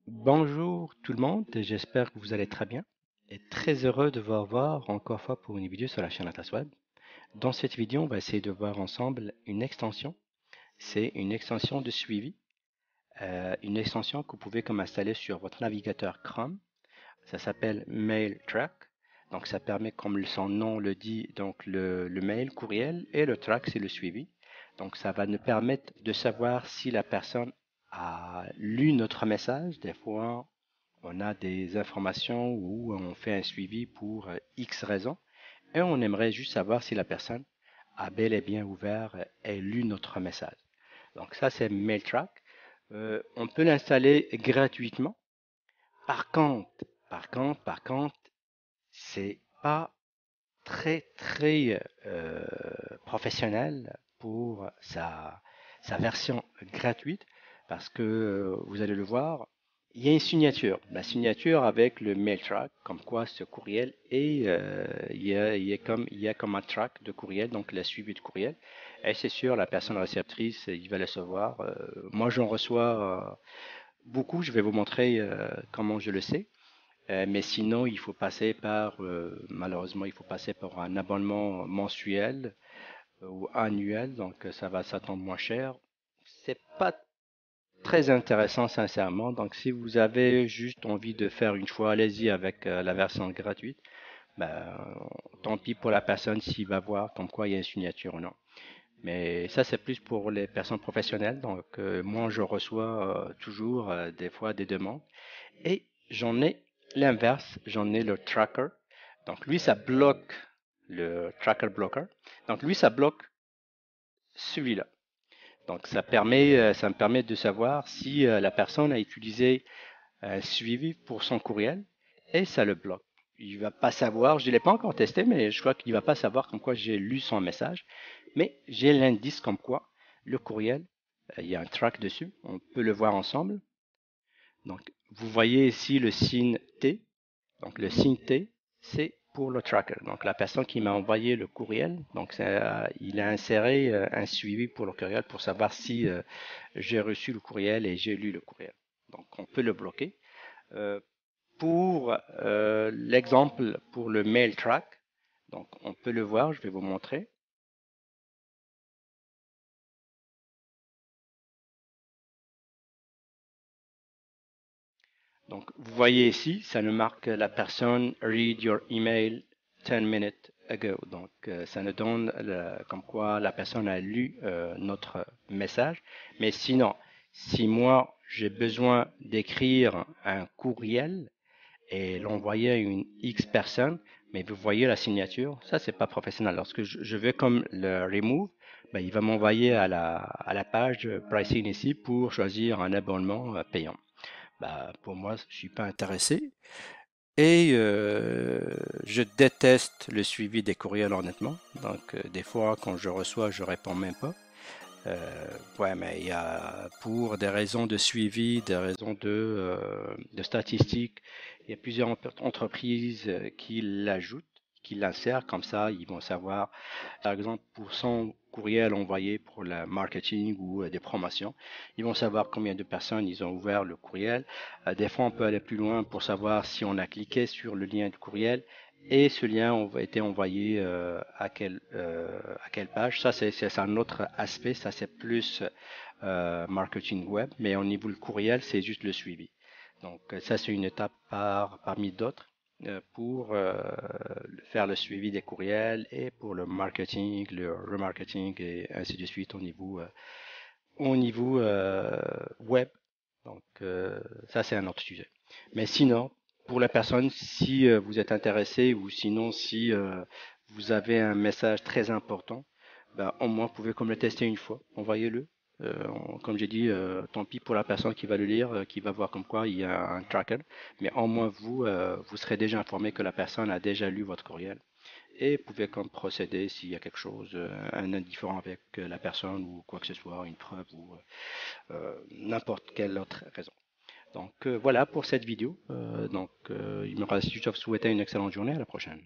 Bonjour tout le monde, j'espère que vous allez très bien et très heureux de vous revoir encore une fois pour une vidéo sur la chaîne Atlas Web. Dans cette vidéo, on va essayer de voir ensemble une extension. C'est une extension de suivi, une extension que vous pouvez comme installer sur votre navigateur Chrome. Ça s'appelle MailTrack. Donc ça permet, comme son nom le dit, donc le mail, courriel, et le track, c'est le suivi. Donc ça va nous permettre de savoir si la personne a lu notre message. Des fois, on a des informations où on fait un suivi pour X raisons et on aimerait juste savoir si la personne a bel et bien ouvert et lu notre message. Donc ça, c'est MailTrack. On peut l'installer gratuitement. Par contre, c'est pas très professionnel pour sa version gratuite parce que vous allez le voir, il y a une signature. La signature avec le mail track, comme quoi ce courriel est, il y a comme un track de courriel, donc la suivi de courriel. Et c'est sûr, la personne réceptrice, il va le savoir. Moi, j'en reçois beaucoup. Je vais vous montrer comment je le sais. Mais sinon, il faut passer par, malheureusement, il faut passer par un abonnement mensuel ou annuel, donc ça va s'attendre moins cher. C'est pas très intéressant, sincèrement. Donc, si vous avez juste envie de faire une fois, allez-y avec la version gratuite. Ben, tant pis pour la personne s'il va voir comme quoi il y a une signature ou non. Mais ça, c'est plus pour les personnes professionnelles. Donc, moi, je reçois toujours des fois des demandes. Et j'en ai l'inverse, j'en ai le tracker. Donc lui, ça bloque le tracker blocker. Donc lui, ça bloque celui-là. Donc ça me permet de savoir si la personne a utilisé un suivi pour son courriel et ça le bloque. Il va pas savoir, je ne l'ai pas encore testé, mais je crois qu'il va pas savoir comme quoi j'ai lu son message. Mais j'ai l'indice comme quoi le courriel, il y a un track dessus, on peut le voir ensemble. Donc vous voyez ici le signe T. Donc le signe T, c'est pour le tracker. Donc la personne qui m'a envoyé le courriel, donc il a inséré un suivi pour le courriel pour savoir si j'ai reçu le courriel et j'ai lu le courriel. Donc on peut le bloquer. Euh, pour l'exemple pour le mail track, donc on peut le voir, je vais vous montrer. Donc vous voyez ici, ça nous marque la personne read your email 10 minutes ago. Donc ça nous donne comme quoi la personne a lu notre message. Mais sinon, si moi j'ai besoin d'écrire un courriel et l'envoyer à une X personne, mais vous voyez la signature, ça c'est pas professionnel. Lorsque je veux comme le remove, ben, il va m'envoyer à la page pricing ici pour choisir un abonnement payant. Bah, pour moi, je suis pas intéressé. Et je déteste le suivi des courriels, honnêtement. Donc, des fois, quand je reçois, je réponds même pas. Ouais, mais il y a pour des raisons de suivi, des raisons de statistiques, il y a plusieurs entreprises qui l'ajoutent, qui l'insèrent comme ça, ils vont savoir, par exemple, pour 100 courriels envoyés pour le marketing ou des promotions, ils vont savoir combien de personnes ils ont ouvert le courriel. Des fois, on peut aller plus loin pour savoir si on a cliqué sur le lien du courriel et ce lien a été envoyé à quelle page. Ça, c'est un autre aspect. Ça, c'est plus marketing web. Mais au niveau du courriel, c'est juste le suivi. Donc, ça, c'est une étape parmi d'autres pour faire le suivi des courriels et pour le marketing, le remarketing et ainsi de suite au niveau web. Donc, ça, c'est un autre sujet. Mais sinon, pour la personne, si vous êtes intéressé ou sinon si vous avez un message très important, ben, au moins, vous pouvez comme le tester une fois. Envoyez-le. Comme j'ai dit, tant pis pour la personne qui va le lire, qui va voir comme quoi il y a un tracker. Mais au moins, vous serez déjà informé que la personne a déjà lu votre courriel et pouvez comme procéder s'il y a quelque chose, un indifférent avec la personne ou quoi que ce soit, une preuve ou n'importe quelle autre raison. Donc voilà pour cette vidéo. Il me reste juste à vous souhaiter une excellente journée. À la prochaine.